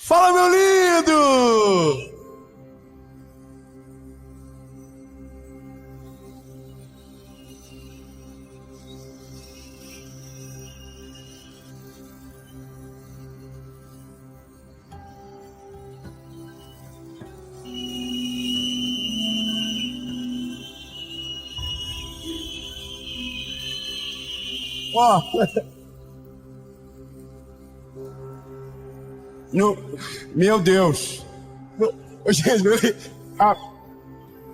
Fala, meu lindo! Ó, meu Deus. Ô, Jesus.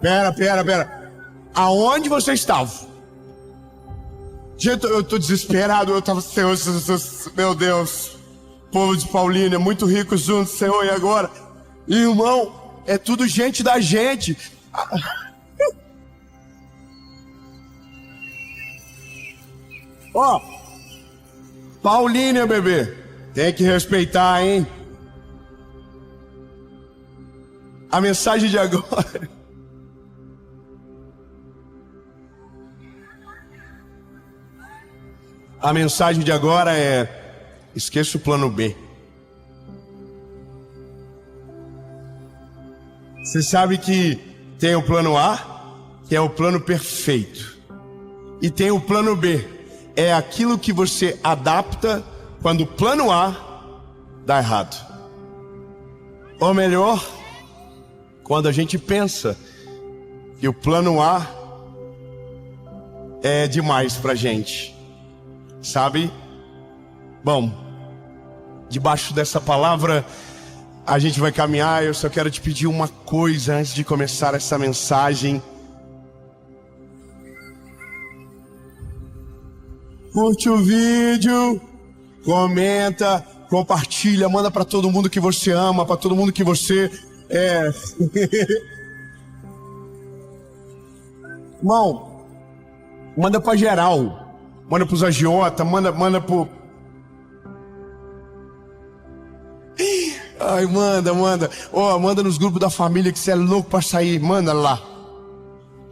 Pera. Aonde você estava? Gente, eu tô desesperado. Eu tava, Senhor, meu Deus. Povo de Paulínia, muito rico junto, Senhor, e agora? Irmão, é tudo gente da gente. Ó, Paulínia, bebê, tem que respeitar, hein? A mensagem de agora. A mensagem de agora é: esqueça o plano B. Você sabe que tem o plano A, que é o plano perfeito, e tem o plano B, é aquilo que você adapta quando o plano A dá errado. Ou melhor, quando a gente pensa que o plano A é demais pra gente, sabe? Bom, debaixo dessa palavra a gente vai caminhar. Eu só quero te pedir uma coisa antes de começar essa mensagem. Curte o vídeo, comenta, compartilha, manda para todo mundo que você ama, para todo mundo que você Irmão, manda para geral, manda pros agiota, manda pro... Ai, manda. Manda nos grupos da família que você é louco para sair, manda lá.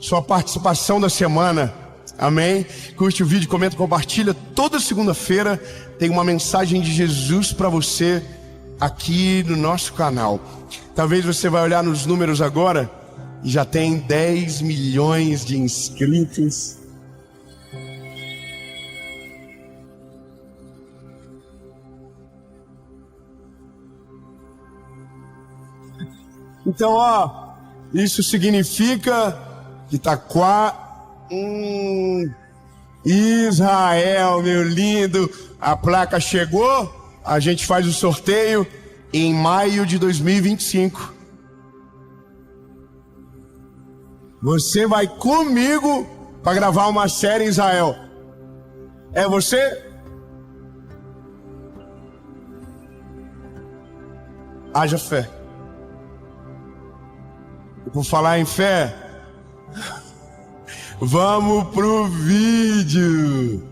Sua participação da semana. Amém? Curte o vídeo, comenta, compartilha. Toda segunda-feira tem uma mensagem de Jesus para você aqui no nosso canal. Talvez você vai olhar nos números agora e já tem 10 milhões de inscritos. Então, ó, isso significa que tá Israel, meu lindo, a placa chegou, a gente faz o sorteio em maio de 2025. Você vai comigo para gravar uma série em Israel. É você? Haja fé. Por falar em fé, vamos pro vídeo.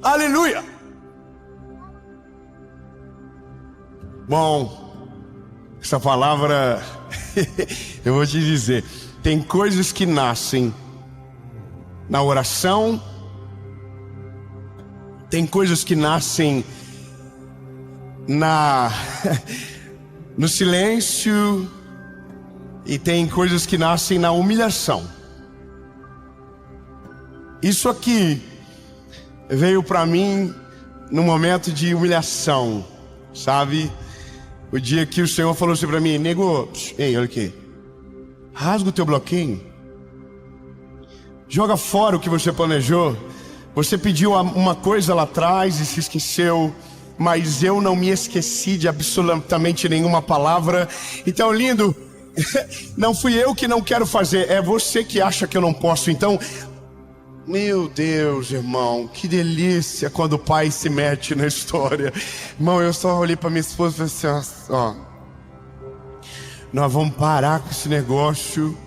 Aleluia! Bom, essa palavra, eu vou te dizer, tem coisas que nascem na oração, tem coisas que nascem no silêncio, e tem coisas que nascem na humilhação. Isso aqui veio para mim num momento de humilhação, sabe? O dia que o Senhor falou assim para mim: nego, ei, olha aqui, rasga o teu bloquinho, joga fora o que você planejou. Você pediu uma coisa lá atrás e se esqueceu, mas eu não me esqueci de absolutamente nenhuma palavra. Então, lindo, não fui eu que não quero fazer, é você que acha que eu não posso. Então, meu Deus, irmão, que delícia quando o pai se mete na história. Irmão, eu só olhei para minha esposa e falei assim: ó, nós vamos parar com esse negócio,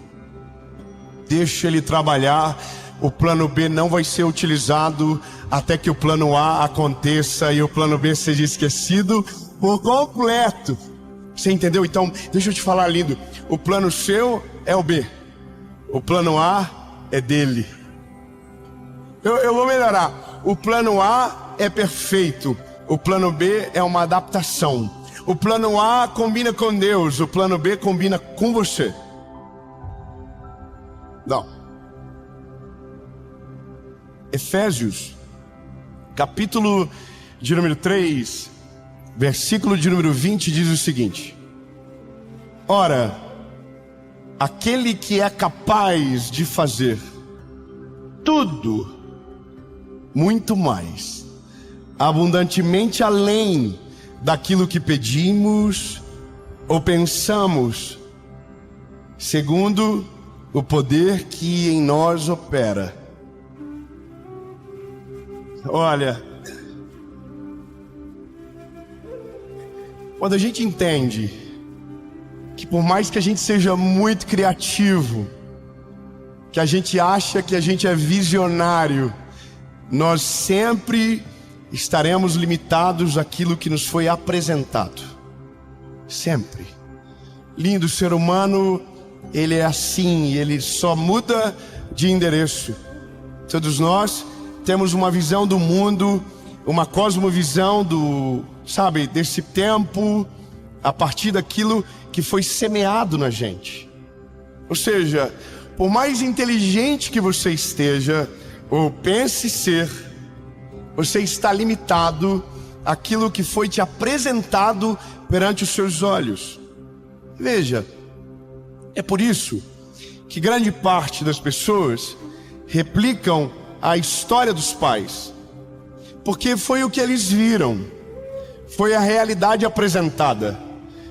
deixa ele trabalhar. O plano B não vai ser utilizado até que o plano A aconteça e o plano B seja esquecido por completo. Você entendeu? Então, deixa eu te falar, lindo. O plano seu é o B, o plano A é dele. Eu vou melhorar. o plano A é perfeito, o plano B é uma adaptação. O plano A combina com Deus, o plano B combina com você. Não. Efésios, capítulo de número 3, versículo de número 20 diz o seguinte: ora, aquele que é capaz de fazer tudo, muito mais, abundantemente além daquilo que pedimos ou pensamos, segundo o poder que em nós opera. Olha, quando a gente entende que por mais que a gente seja muito criativo, que a gente acha que a gente é visionário, nós sempre estaremos limitados àquilo que nos foi apresentado. Sempre. Lindo, ser humano, ele é assim, ele só muda de endereço. Todos nós temos uma visão do mundo, uma cosmovisão desse tempo, a partir daquilo que foi semeado na gente. Ou seja, por mais inteligente que você esteja, ou pense ser, você está limitado àquilo que foi te apresentado perante os seus olhos. Veja, é por isso que grande parte das pessoas replicam a história dos pais, porque foi o que eles viram, foi a realidade apresentada.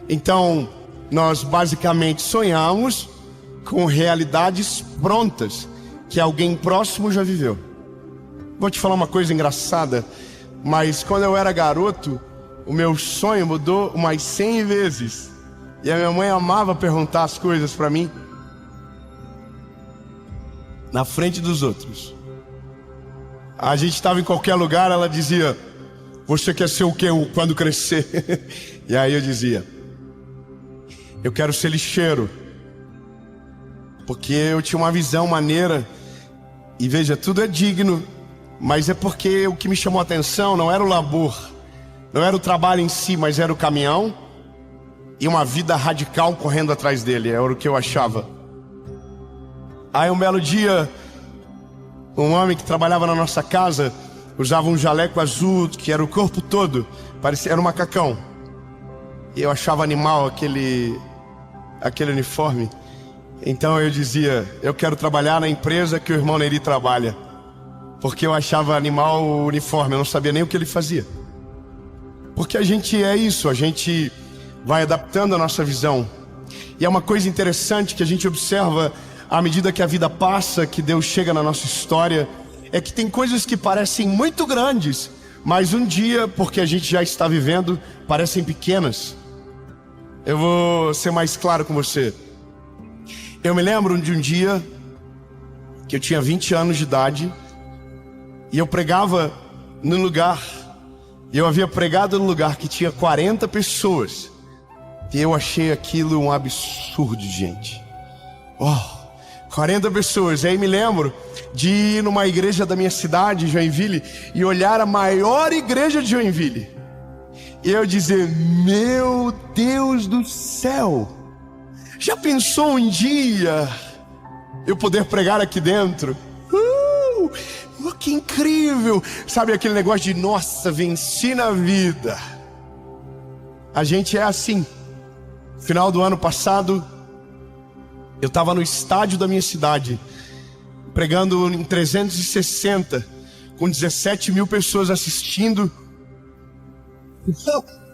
Então, nós basicamente sonhamos com realidades prontas que alguém próximo já viveu. Vou te falar uma coisa engraçada, mas quando eu era garoto, o meu sonho mudou umas 100 vezes. E a minha mãe amava perguntar as coisas para mim na frente dos outros. A gente estava em qualquer lugar, ela dizia: você quer ser o que quando crescer? E aí eu dizia: eu quero ser lixeiro. Porque eu tinha uma visão maneira. E veja, tudo é digno, mas é porque o que me chamou a atenção não era o labor, não era o trabalho em si, mas era o caminhão e uma vida radical correndo atrás dele. Era o que eu achava. Aí um belo dia, um homem que trabalhava na nossa casa usava um jaleco azul, que era o corpo todo, parecia, era um macacão. E eu achava animal aquele uniforme. Então eu dizia: eu quero trabalhar na empresa que o irmão Neri trabalha. Porque eu achava animal o uniforme, eu não sabia nem o que ele fazia. Porque a gente é isso, a gente vai adaptando a nossa visão. E é uma coisa interessante que a gente observa à medida que a vida passa, que Deus chega na nossa história, é que tem coisas que parecem muito grandes, mas um dia, porque a gente já está vivendo, parecem pequenas. Eu vou ser mais claro com você. Eu me lembro de um dia que eu tinha 20 anos de idade e eu pregava num lugar, e eu havia pregado num lugar que tinha 40 pessoas, e eu achei aquilo um absurdo, gente. 40 pessoas. E aí me lembro de ir numa igreja da minha cidade, Joinville, e olhar a maior igreja de Joinville, e eu dizer: meu Deus do céu, já pensou um dia eu poder pregar aqui dentro? Que incrível! Sabe aquele negócio de nossa, venci na vida. A gente é assim. Final do ano passado, eu estava no estádio da minha cidade, pregando em 360, com 17 mil pessoas assistindo.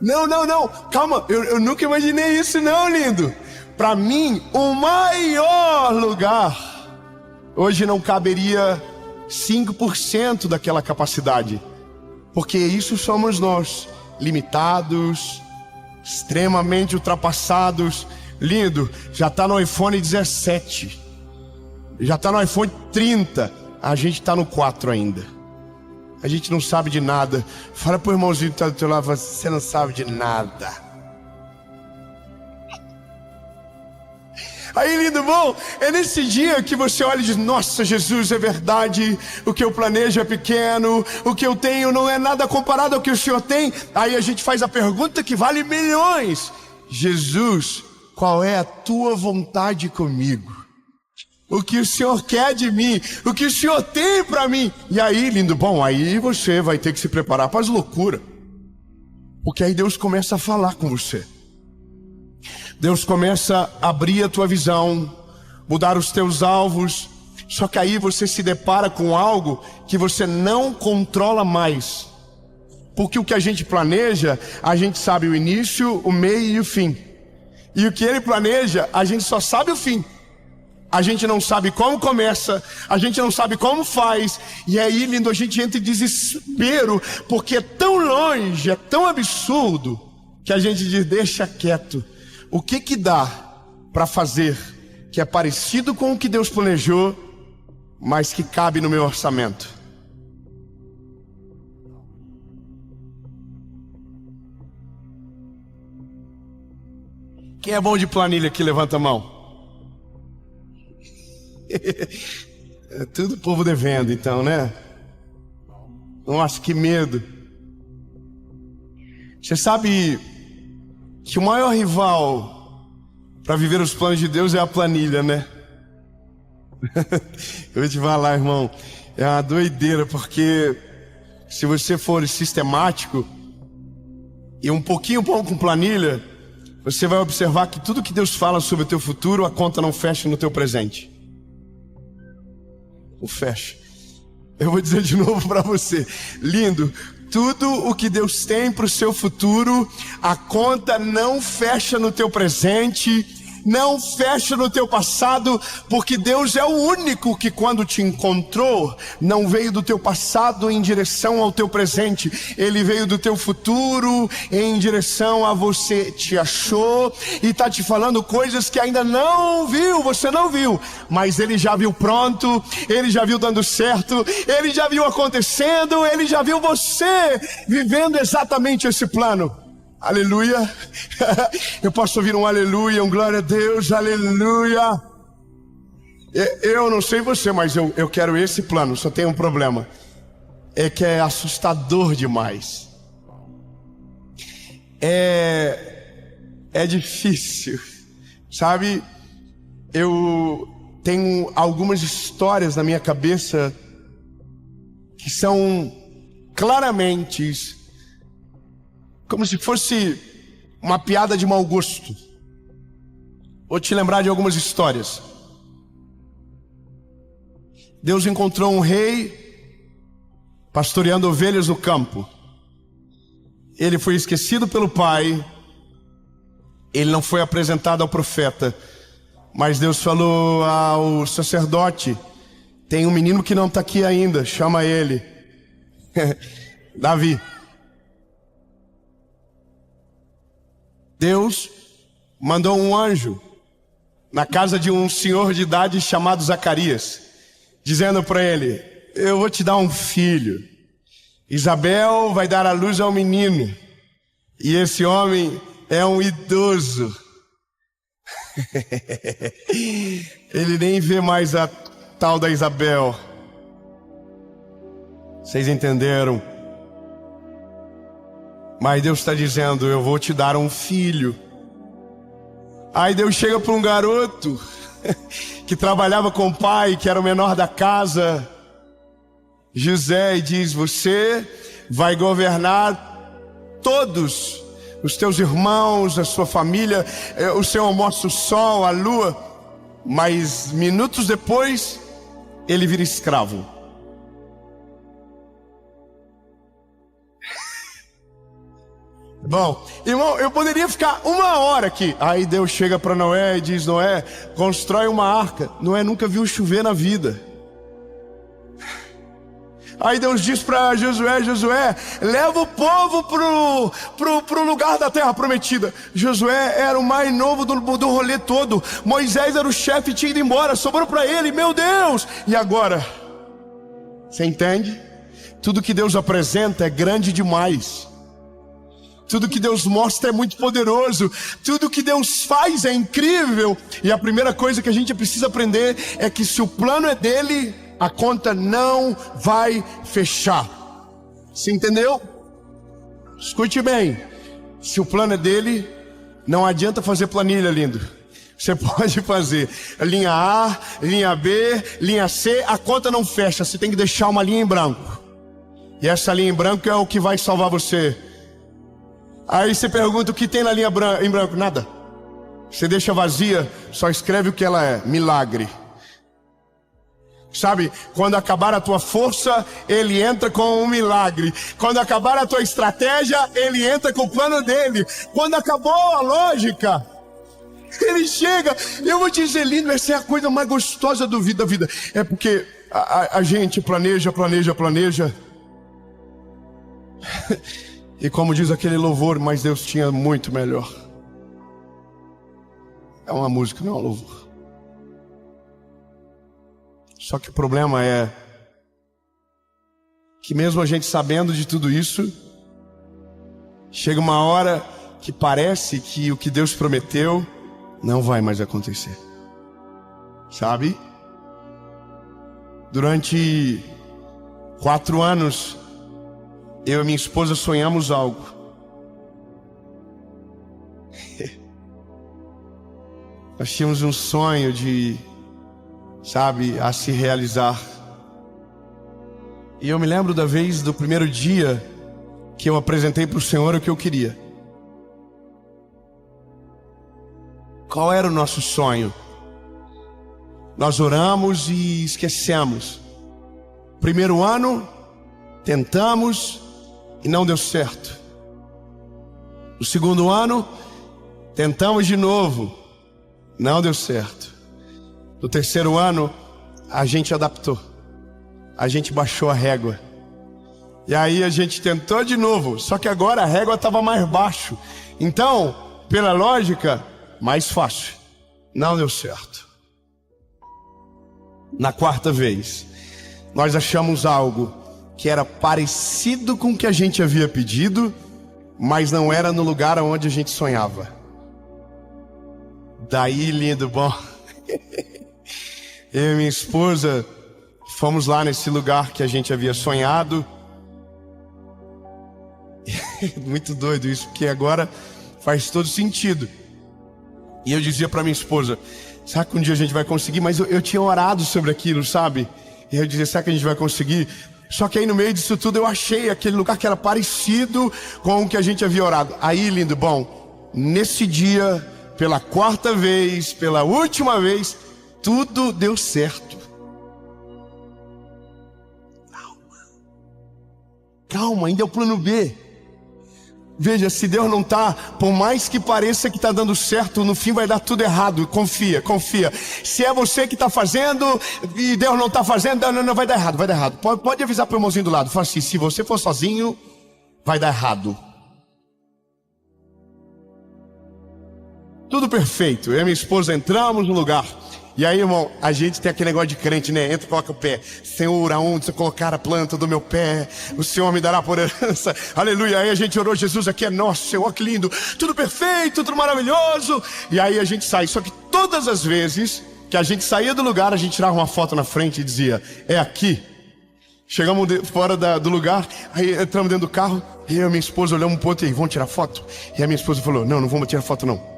Não, calma, eu nunca imaginei isso não, lindo. Para mim, o maior lugar hoje não caberia 5% daquela capacidade, porque isso somos nós, limitados, extremamente ultrapassados. Lindo, já está no iPhone 17, já está no iPhone 30, a gente está no 4 ainda. A gente não sabe de nada. Fala pro irmãozinho que está do teu lado: você não sabe de nada. Aí, lindo, bom, é nesse dia que você olha e diz: nossa, Jesus, é verdade, o que eu planejo é pequeno, o que eu tenho não é nada comparado ao que o Senhor tem. Aí a gente faz a pergunta que vale milhões: Jesus, qual é a tua vontade comigo? O que o Senhor quer de mim? O que o Senhor tem para mim? E aí, lindo, bom, aí você vai ter que se preparar para as loucuras. Porque aí Deus começa a falar com você. Deus começa a abrir a tua visão, mudar os teus alvos. Só que aí você se depara com algo que você não controla mais. Porque o que a gente planeja, a gente sabe o início, o meio e o fim. E o que Ele planeja, a gente só sabe o fim. A gente não sabe como começa, a gente não sabe como faz. E aí, lindo, a gente entra em desespero, porque é tão longe, é tão absurdo, que a gente diz: deixa quieto. O que dá para fazer que é parecido com o que Deus planejou, mas que cabe no meu orçamento? Quem é bom de planilha aqui, levanta a mão. É tudo povo devendo, então, né? Nossa, que medo. Você sabe que o maior rival para viver os planos de Deus é a planilha, né? Eu vou te falar, irmão, é uma doideira, porque se você for sistemático e um pouquinho bom com planilha, você vai observar que tudo que Deus fala sobre o teu futuro, a conta não fecha no teu presente. Não fecha. Eu vou dizer de novo para você, lindo, tudo o que Deus tem para o seu futuro, a conta não fecha no teu presente, não fecha no teu passado, porque Deus é o único que, quando te encontrou, não veio do teu passado em direção ao teu presente. Ele veio do teu futuro em direção a você. Te achou e está te falando coisas que ainda não viu, você não viu, mas Ele já viu pronto, Ele já viu dando certo, Ele já viu acontecendo, Ele já viu você vivendo exatamente esse plano. Aleluia. Eu posso ouvir um aleluia, um glória a Deus, aleluia. Eu não sei você, mas eu quero esse plano. Só tem um problema, é que é assustador demais. É difícil, sabe? Eu tenho algumas histórias na minha cabeça que são claramente como se fosse uma piada de mau gosto. Vou te lembrar de algumas histórias. Deus encontrou um rei pastoreando ovelhas no campo. Ele foi esquecido pelo pai. Ele não foi apresentado ao profeta. Mas Deus falou ao sacerdote: tem um menino que não está aqui ainda, chama ele. Davi. Deus mandou um anjo na casa de um senhor de idade chamado Zacarias, dizendo para ele: eu vou te dar um filho. Isabel vai dar à luz ao menino, e esse homem é um idoso. Ele nem vê mais a tal da Isabel. Vocês entenderam? Mas Deus está dizendo: eu vou te dar um filho. Aí Deus chega para um garoto que trabalhava com o pai, que era o menor da casa, José, e diz: você vai governar todos os teus irmãos, a sua família, o seu almoço, o sol, a lua. Mas minutos depois ele vira escravo. Bom, irmão, eu poderia ficar uma hora aqui. Aí Deus chega para Noé e diz: Noé, constrói uma arca. Noé nunca viu chover na vida. Aí Deus diz para Josué: Josué, leva o povo pro lugar da terra prometida. Josué era o mais novo do rolê todo. Moisés era o chefe e tinha ido embora. Sobrou para ele, meu Deus. E agora? Você entende? Tudo que Deus apresenta é grande demais. Tudo que Deus mostra é muito poderoso. Tudo que Deus faz é incrível. E a primeira coisa que a gente precisa aprender é que se o plano é dele, a conta não vai fechar. Você entendeu? Escute bem. Se o plano é dele, não adianta fazer planilha, lindo. Você pode fazer linha A, linha B, linha C, a conta não fecha. Você tem que deixar uma linha em branco. E essa linha em branco é o que vai salvar você. Aí você pergunta o que tem na linha em branco? Nada. Você deixa vazia, só escreve o que ela é: milagre. Sabe, quando acabar a tua força, ele entra com um milagre. Quando acabar a tua estratégia, ele entra com o plano dele. Quando acabou a lógica, ele chega. Eu vou te dizer, lindo, essa é a coisa mais gostosa da vida. É porque a gente planeja. E como diz aquele louvor, mas Deus tinha muito melhor. É uma música, não é um louvor. Só que o problema é que mesmo a gente sabendo de tudo isso, chega uma hora que parece que o que Deus prometeu não vai mais acontecer. Sabe? Durante 4 anos, eu e minha esposa sonhamos algo. Nós tínhamos um sonho de, sabe, a se realizar. E eu me lembro da vez do primeiro dia que eu apresentei para o Senhor o que eu queria. Qual era o nosso sonho? Nós oramos e esquecemos. Primeiro ano, tentamos e não deu certo. No segundo ano, tentamos de novo, não deu certo. No terceiro ano, a gente adaptou. A gente baixou a régua. E aí a gente tentou de novo, só que agora a régua estava mais baixo. Então, pela lógica, mais fácil. Não deu certo. Na quarta vez, nós achamos algo que era parecido com o que a gente havia pedido, mas não era no lugar onde a gente sonhava. Daí, lindo, bom, eu e minha esposa fomos lá nesse lugar que a gente havia sonhado. Muito doido isso, porque agora faz todo sentido. E eu dizia para minha esposa: será que um dia a gente vai conseguir? Mas eu tinha orado sobre aquilo, sabe? E eu dizia: será que a gente vai conseguir? Só que aí no meio disso tudo eu achei aquele lugar que era parecido com o que a gente havia orado. Aí, lindo, bom, nesse dia, pela quarta vez, pela última vez, tudo deu certo. Calma, ainda é o plano B. Veja, se Deus não está, por mais que pareça que está dando certo, no fim vai dar tudo errado. Confia. Se é você que está fazendo e Deus não está fazendo, não, vai dar errado. Pode avisar para o irmãozinho do lado. Fala assim: se você for sozinho, vai dar errado. Tudo perfeito. Eu e minha esposa entramos no lugar. E aí, irmão, a gente tem aquele negócio de crente, né? Entra e coloca o pé. Senhor, aonde você colocar a planta do meu pé, o Senhor me dará por herança. Aleluia. Aí a gente orou: Jesus, aqui é nosso, Senhor, que lindo. Tudo perfeito, tudo maravilhoso. E aí a gente sai. Só que todas as vezes que a gente saía do lugar, a gente tirava uma foto na frente e dizia: é aqui. Chegamos fora do lugar, aí entramos dentro do carro. E eu e minha esposa olhamos um ponto e aí: vamos tirar foto? E a minha esposa falou: não vamos tirar foto não.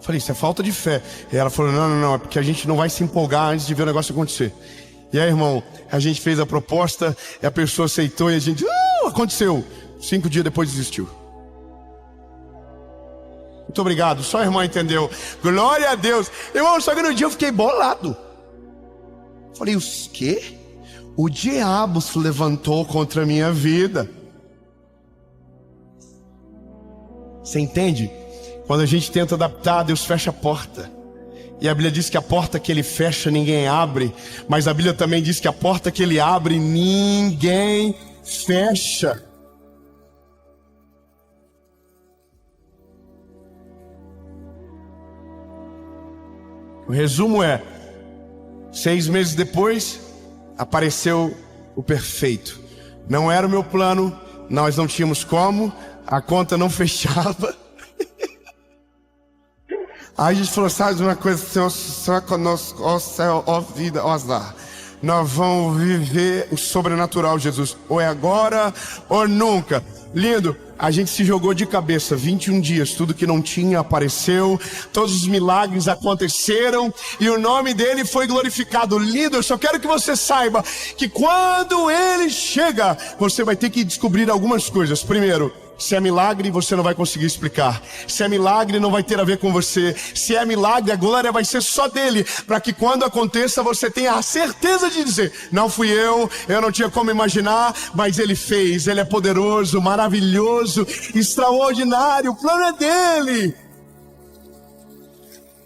Falei: isso é falta de fé. E ela falou: não, é porque a gente não vai se empolgar antes de ver o negócio acontecer. E aí, irmão, a gente fez a proposta, e a pessoa aceitou, e a gente, aconteceu. 5 dias depois desistiu. Muito obrigado, só a irmã entendeu. Glória a Deus. Irmão, só que no dia eu fiquei bolado. Falei: o quê? O diabo se levantou contra a minha vida. Você entende? Quando a gente tenta adaptar, Deus fecha a porta. E a Bíblia diz que a porta que Ele fecha, ninguém abre. Mas a Bíblia também diz que a porta que Ele abre, ninguém fecha. O resumo é: 6 meses depois, apareceu o perfeito. Não era o meu plano, nós não tínhamos como, a conta não fechava. Aí a gente falou, sabe uma coisa, Senhor, só conosco, ó céu, ó vida, ó azar. Nós vamos viver o sobrenatural, Jesus. Ou é agora, ou nunca. Lindo, a gente se jogou de cabeça, 21 dias, tudo que não tinha apareceu, todos os milagres aconteceram e o nome dele foi glorificado. Lindo, eu só quero que você saiba que quando ele chega, você vai ter que descobrir algumas coisas. Primeiro, se é milagre, você não vai conseguir explicar. Se é milagre, não vai ter a ver com você. Se é milagre, a glória vai ser só dele, para que quando aconteça, você tenha a certeza de dizer, não fui eu não tinha como imaginar, mas ele fez. Ele é poderoso, maravilhoso, extraordinário, o plano é dele.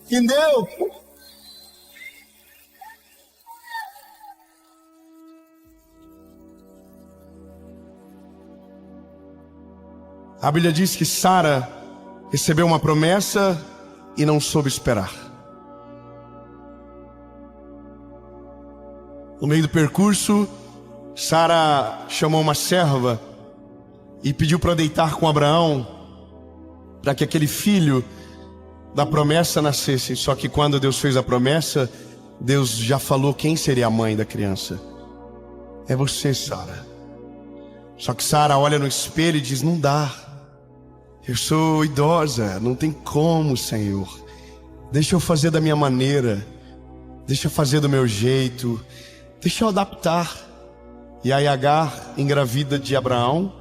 Entendeu? A Bíblia diz que Sara recebeu uma promessa e não soube esperar. No meio do percurso, Sara chamou uma serva e pediu para deitar com Abraão, para que aquele filho da promessa nascesse. Só que quando Deus fez a promessa, Deus já falou quem seria a mãe da criança. É você, Sara. Só que Sara olha no espelho e diz, não dá. Eu sou idosa, não tem como, Senhor. Deixa eu fazer da minha maneira. Deixa eu fazer do meu jeito. Deixa eu adaptar. E aí Agar engravida de Abraão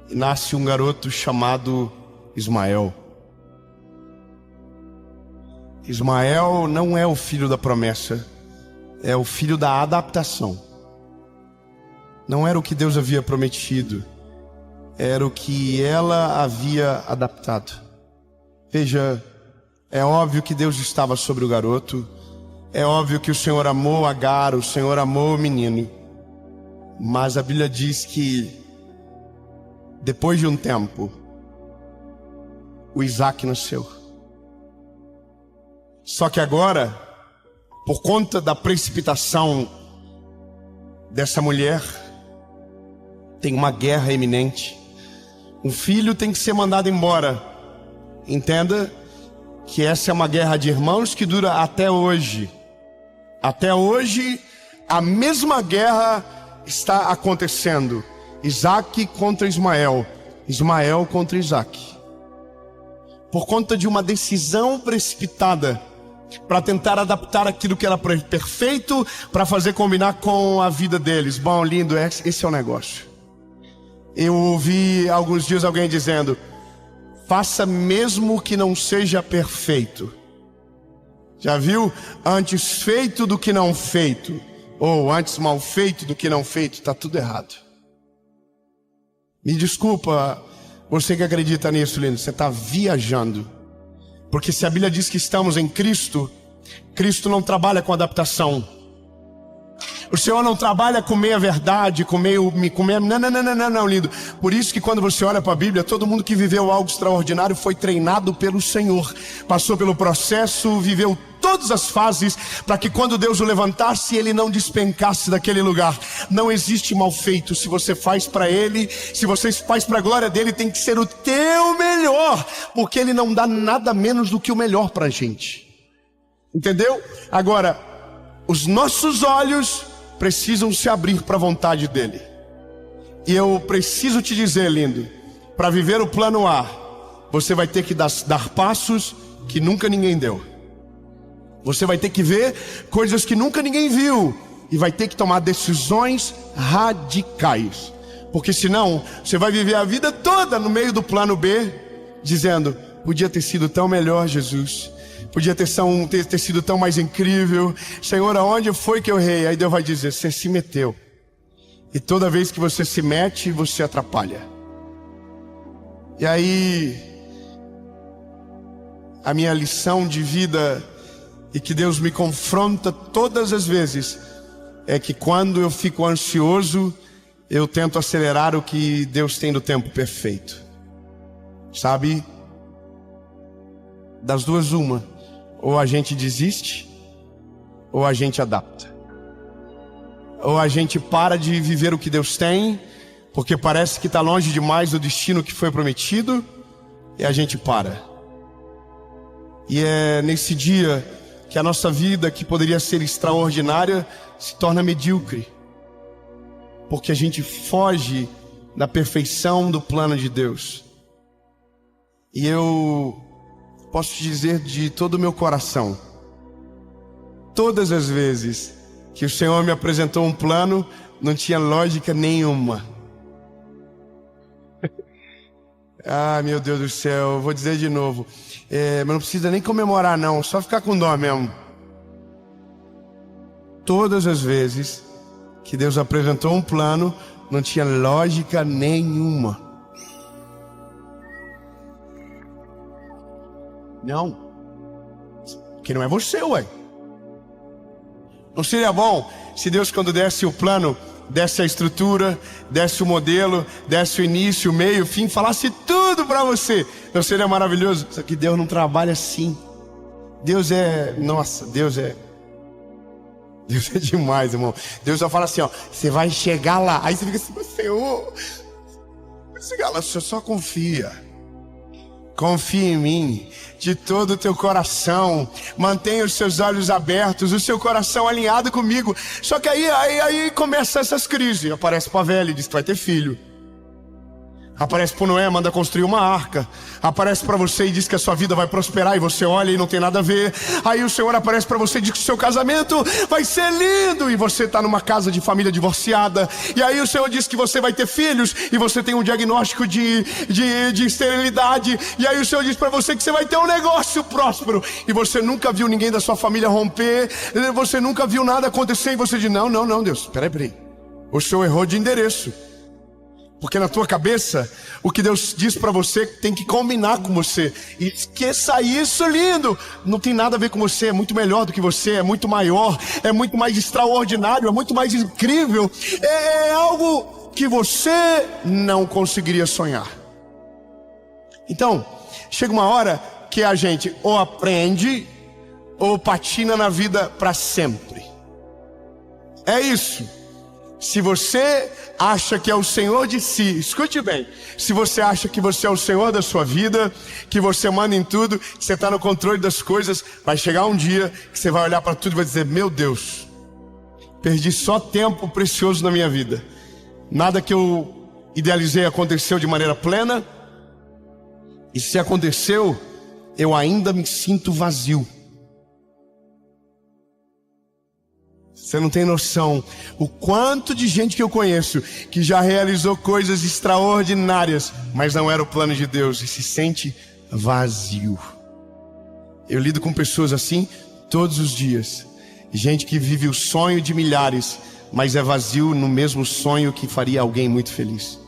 e nasce um garoto chamado Ismael. Ismael não é o filho da promessa, é o filho da adaptação. Não era o que Deus havia prometido, era o que ela havia adaptado. Veja, é óbvio que Deus estava sobre o garoto, é óbvio que o Senhor amou Agar, o Senhor amou o menino, mas a Bíblia diz que depois de um tempo, o Isaac nasceu. Só que agora, por conta da precipitação dessa mulher, tem uma guerra iminente. Um filho tem que ser mandado embora. Entenda que essa é uma guerra de irmãos que dura até hoje. Até hoje, a mesma guerra está acontecendo. Isaac contra Ismael, Ismael contra Isaac. Por conta de uma decisão precipitada, para tentar adaptar aquilo que era perfeito, para fazer combinar com a vida deles. Bom, lindo, esse é o negócio. Eu ouvi alguns dias alguém dizendo, faça mesmo que não seja perfeito. Já viu? Antes feito do que não feito. Ou antes mal feito do que não feito. Está tudo errado. Me desculpa, você que acredita nisso, lindo, você está viajando. Porque se a Bíblia diz que estamos em Cristo, Cristo não trabalha com adaptação. O Senhor não trabalha com meia verdade, com meio... Não, lindo. Por isso que quando você olha para a Bíblia, todo mundo que viveu algo extraordinário foi treinado pelo Senhor. Passou pelo processo, viveu todas as fases, para que quando Deus o levantasse, ele não despencasse daquele lugar. Não existe mal feito. Se você faz para ele, se você faz para a glória dele, tem que ser o teu melhor, porque ele não dá nada menos do que o melhor para a gente. Entendeu? Agora, os nossos olhos precisam se abrir para a vontade dele. E eu preciso te dizer, lindo, para viver o plano A, você vai ter que dar passos que nunca ninguém deu. Você vai ter que ver coisas que nunca ninguém viu. E vai ter que tomar decisões radicais. Porque senão, você vai viver a vida toda no meio do plano B, dizendo, podia ter sido tão melhor, Jesus. Podia ter sido tão mais incrível. Senhor, aonde foi que eu errei? Aí Deus vai dizer, você se meteu. E toda vez que você se mete, você atrapalha. E aí, a minha lição de vida, e que Deus me confronta todas as vezes, é que quando eu fico ansioso, eu tento acelerar o que Deus tem no tempo perfeito. Sabe? Das duas uma. Ou a gente desiste, ou a gente adapta. Ou a gente para de viver o que Deus tem, porque parece que está longe demais do destino que foi prometido, e a gente para. E é nesse dia que a nossa vida, que poderia ser extraordinária, se torna medíocre, porque a gente foge da perfeição do plano de Deus. E eu posso te dizer de todo o meu coração, todas as vezes que o Senhor me apresentou um plano, não tinha lógica nenhuma. Ah, meu Deus do céu, eu vou dizer de novo, mas não precisa nem comemorar não, só ficar com dó mesmo. Todas as vezes que Deus apresentou um plano, não tinha lógica nenhuma. Não, que não é você, ué. Não seria bom se Deus, quando desse o plano, desse a estrutura, desse o modelo, desse o início, o meio, o fim, falasse tudo para você? Não seria maravilhoso? Só que Deus não trabalha assim. Deus é... Nossa, Deus é demais, irmão. Deus só fala assim, ó, você vai chegar lá. Aí você fica assim, mas Senhor, vai chegar lá, você só confia. Confia em mim de todo o teu coração. Mantenha os seus olhos abertos, o seu coração alinhado comigo. Só que aí começam essas crises. Aparece para a velha e diz que vai ter filho. Aparece para Noé, manda construir uma arca. Aparece para você e diz que a sua vida vai prosperar, e você olha e não tem nada a ver. Aí o Senhor aparece para você e diz que o seu casamento vai ser lindo, e você está numa casa de família divorciada. E aí o Senhor diz que você vai ter filhos, e você tem um diagnóstico de esterilidade. E aí o Senhor diz para você que você vai ter um negócio próspero, e você nunca viu ninguém da sua família romper, você nunca viu nada acontecer, e você diz, não, Deus, peraí, o Senhor errou de endereço. Porque na tua cabeça, o que Deus diz para você tem que combinar com você. E esqueça isso, lindo. Não tem nada a ver com você, é muito melhor do que você, é muito maior, é muito mais extraordinário, é muito mais incrível. É algo que você não conseguiria sonhar. Então, chega uma hora que a gente ou aprende ou patina na vida para sempre. É isso. Se você acha que é o Senhor de si, escute bem, se você acha que você é o Senhor da sua vida, que você manda em tudo, que você está no controle das coisas, vai chegar um dia que você vai olhar para tudo e vai dizer, meu Deus, perdi só tempo precioso na minha vida. Nada que eu idealizei aconteceu de maneira plena, e se aconteceu, eu ainda me sinto vazio. Você não tem noção o quanto de gente que eu conheço que já realizou coisas extraordinárias, mas não era o plano de Deus, e se sente vazio. Eu lido com pessoas assim todos os dias. Gente que vive o sonho de milhares, mas é vazio no mesmo sonho que faria alguém muito feliz.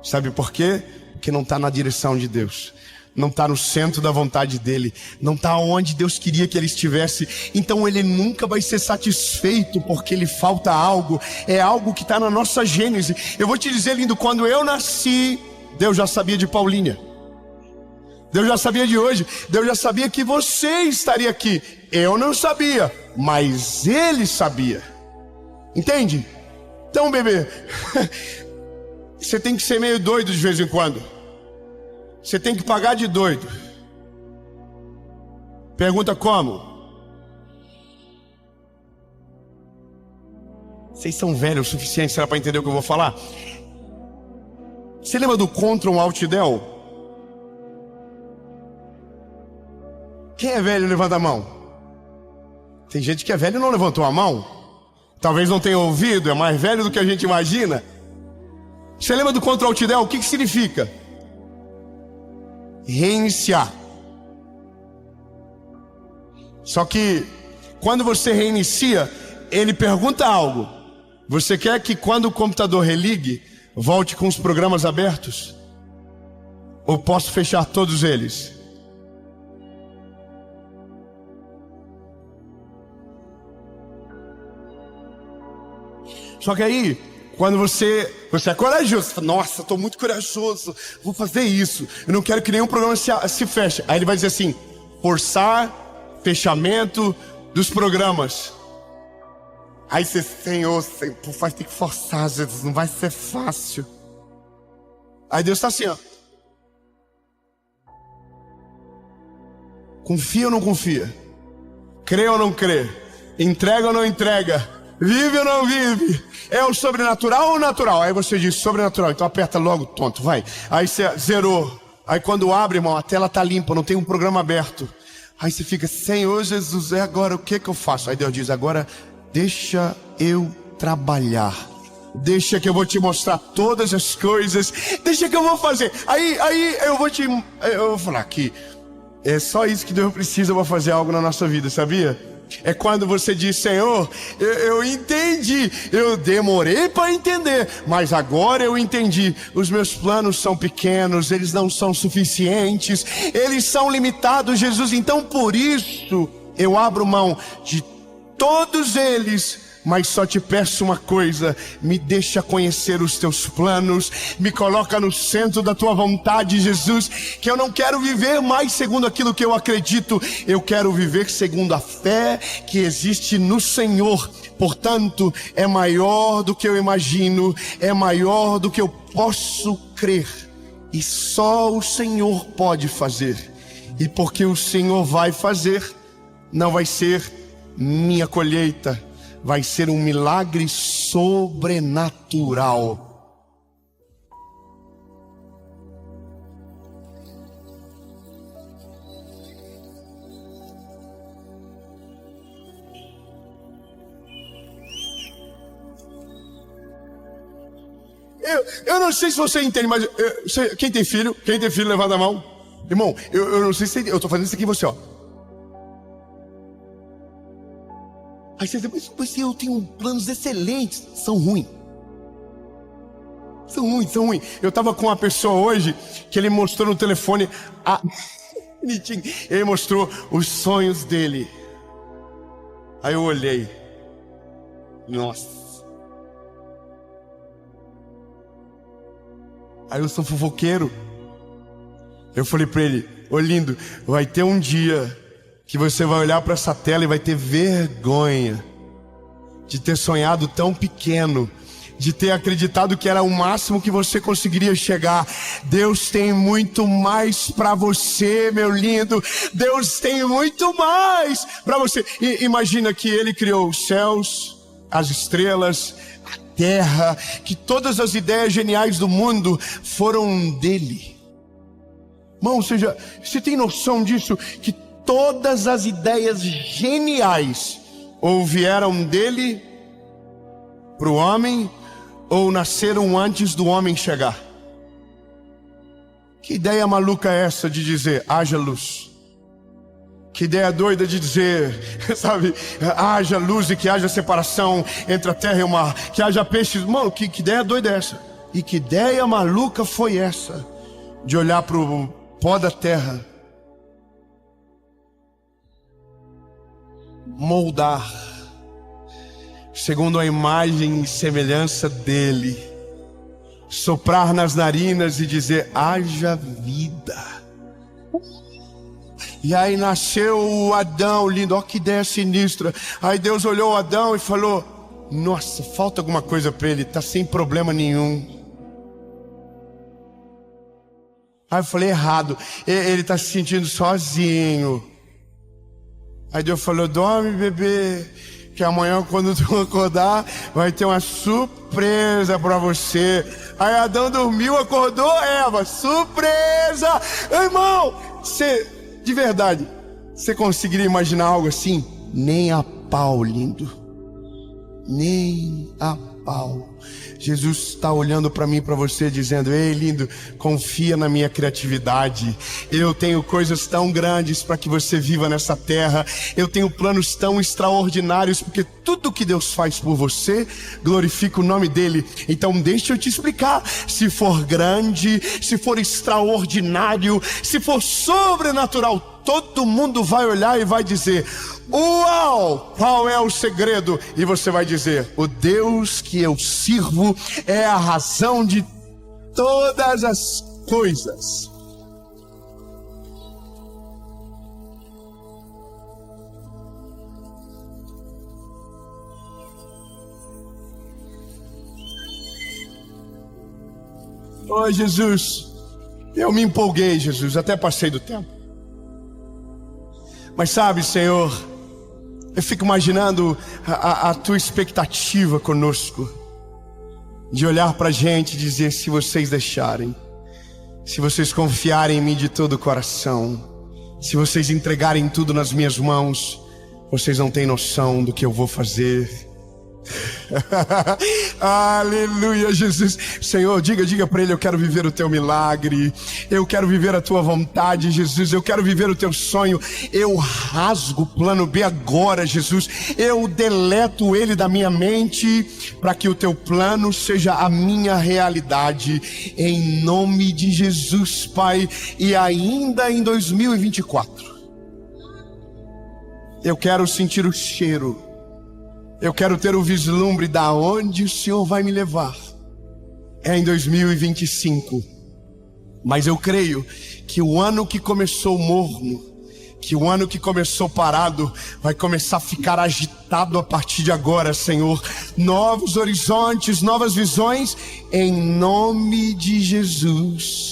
Sabe por quê? Porque não está na direção de Deus, não está no centro da vontade dele, não está onde Deus queria que ele estivesse. Então ele nunca vai ser satisfeito porque lhe falta algo. É algo que está na nossa gênese. Eu vou te dizer, lindo, quando eu nasci, Deus já sabia de Paulinha, Deus já sabia de hoje, Deus já sabia que você estaria aqui. Eu não sabia, mas ele sabia. Entende? Então, bebê, você tem que ser meio doido de vez em quando. Você tem que pagar de doido. Pergunta como? Vocês são velhos o suficiente, será para entender o que eu vou falar? Você lembra do Ctrl Alt Del? Quem é velho, levanta a mão. Tem gente que é velho e não levantou a mão. Talvez não tenha ouvido, é mais velho do que a gente imagina. Você lembra do Ctrl Alt Del? O que significa? Reiniciar. Só que quando você reinicia, ele pergunta algo. Você quer que quando o computador religue, volte com os programas abertos? Ou posso fechar todos eles? Só que aí, quando você é corajoso, você fala, nossa, estou muito corajoso, vou fazer isso, eu não quero que nenhum programa se feche. Aí ele vai dizer assim, forçar fechamento dos programas. Aí você, Senhor, vai ter que forçar, Jesus, não vai ser fácil. Aí Deus está assim, ó. Confia ou não confia? Crê ou não crê? Entrega ou não entrega? Vive ou não vive? É o sobrenatural ou o natural? Aí você diz sobrenatural, então aperta logo, tonto, vai. Aí você zerou. Aí quando abre, irmão, a tela tá limpa, não tem um programa aberto. Aí você fica, Senhor Jesus, agora o que eu faço? Aí Deus diz, agora deixa eu trabalhar. Deixa que eu vou te mostrar todas as coisas. Deixa que eu vou fazer. Aí eu vou falar que é só isso que Deus precisa para fazer algo na nossa vida, sabia? É quando você diz, Senhor, eu entendi, eu demorei para entender, mas agora eu entendi. Os meus planos são pequenos, eles não são suficientes, eles são limitados, Jesus. Então por isso eu abro mão de todos eles, mas só te peço uma coisa, me deixa conhecer os teus planos, me coloca no centro da tua vontade, Jesus, que eu não quero viver mais segundo aquilo que eu acredito, eu quero viver segundo a fé que existe no Senhor. Portanto, é maior do que eu imagino, é maior do que eu posso crer, e só o Senhor pode fazer, e porque o Senhor vai fazer, não vai ser minha colheita, vai ser um milagre sobrenatural. Eu não sei se você entende, mas quem tem filho, levanta a mão. Irmão, eu não sei se eu estou fazendo isso aqui em você, ó. Aí você diz, mas eu tenho planos excelentes. São ruins. São ruins. Eu estava com uma pessoa hoje que ele mostrou no telefone. Ele mostrou os sonhos dele. Aí eu olhei. Nossa. Aí eu sou fofoqueiro. Eu falei para ele, ô lindo, vai ter um dia que você vai olhar para essa tela e vai ter vergonha de ter sonhado tão pequeno, de ter acreditado que era o máximo que você conseguiria chegar. Deus tem muito mais para você, meu lindo. Deus tem muito mais para você. E imagina que Ele criou os céus, as estrelas, a terra, que todas as ideias geniais do mundo foram dele. Irmão, ou seja, você tem noção disso? Que todas as ideias geniais ou vieram dele para o homem, ou nasceram antes do homem chegar. Que ideia maluca é essa de dizer, haja luz? Que ideia doida de dizer, sabe, haja luz e que haja separação entre a terra e o mar, que haja peixes. Mano, que ideia doida é essa? E que ideia maluca foi essa de olhar para o pó da terra, moldar segundo a imagem e semelhança dele, soprar nas narinas e dizer, haja vida. E aí nasceu o Adão, lindo, ó que ideia sinistra. Aí Deus olhou o Adão e falou, nossa, falta alguma coisa para ele, tá sem problema nenhum. Aí eu falei, errado, ele tá se sentindo sozinho. Aí Deus falou, dorme, bebê, que amanhã quando tu acordar vai ter uma surpresa para você. Aí Adão dormiu, acordou, Eva, surpresa. Irmão, você, de verdade, você conseguiria imaginar algo assim? Nem a pau, lindo. Nem a pau. Jesus está olhando para mim e para você dizendo, ei lindo, confia na minha criatividade. Eu tenho coisas tão grandes para que você viva nessa terra. Eu tenho planos tão extraordinários, porque tudo que Deus faz por você glorifica o nome dele. Então deixa eu te explicar. Se for grande, se for extraordinário, se for sobrenatural, todo mundo vai olhar e vai dizer, uau, qual é o segredo? E você vai dizer, o Deus que eu sirvo é a razão de todas as coisas. Oh, Jesus, eu me empolguei, Jesus, até passei do tempo. Mas sabe, Senhor, eu fico imaginando a tua expectativa conosco, de olhar pra gente e dizer: se vocês deixarem, se vocês confiarem em mim de todo o coração, se vocês entregarem tudo nas minhas mãos, vocês não têm noção do que eu vou fazer. Aleluia, Jesus. Senhor, diga para ele: eu quero viver o teu milagre, eu quero viver a tua vontade, Jesus, eu quero viver o teu sonho. Eu rasgo o plano B agora, Jesus, eu deleto ele da minha mente, para que o teu plano seja a minha realidade, em nome de Jesus, Pai. E ainda em 2024 eu quero sentir o cheiro, eu quero ter o vislumbre da onde o Senhor vai me levar. É em 2025. Mas eu creio que o ano que começou morno, que o ano que começou parado, vai começar a ficar agitado a partir de agora, Senhor. Novos horizontes, novas visões, em nome de Jesus.